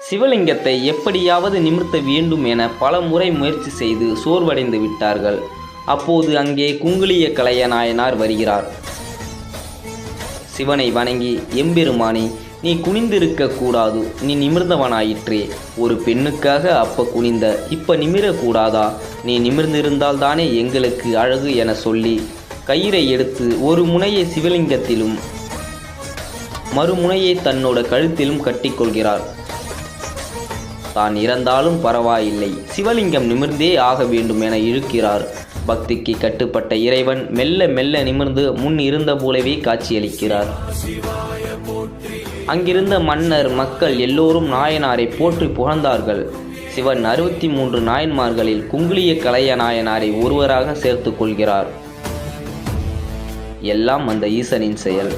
சிவலிங்கத்தை எப்படியாவது நிமிர்த்த வேண்டும் என பல முறை முயற்சி செய்து சோர்வடைந்து விட்டார்கள். அப்போது அங்கே குங்குளிய கலைய நாயனார் வருகிறார். சிவனை வணங்கி, எம்பெருமானே, நீ குனிந்திருக்க கூடாது, நீ நிமிர்ந்தவனாயிற்றே. ஒரு பெண்ணுக்காக அப்ப குனிந்த, இப்ப நிமிரக்கூடாதா? நீ நிமிர்ந்திருந்தால் தானே எங்களுக்கு அழகு என சொல்லி கயிறை எடுத்து ஒரு முனையை சிவலிங்கத்திலும் மறுமுனையை தன்னோட கழுத்திலும் கட்டிக்கொள்கிறார். தான் இறந்தாலும் பரவாயில்லை, சிவலிங்கம் நிமிர்ந்தே ஆக வேண்டும் என இழுக்கிறார். பக்திக்கு கட்டுப்பட்ட இறைவன் மெல்ல மெல்ல நிமிர்ந்து முன் இருந்த போலவே காட்சியளிக்கிறார். அங்கிருந்த மன்னர், மக்கள் எல்லோரும் நாயனாரை போற்றி புகழ்ந்தார்கள். சிவன் 63 நாயன்மார்களில் குங்குளிய கலைய நாயனாரை ஒருவராக சேர்த்து கொள்கிறார். எல்லாம் அந்த ஈசனின் செயல்.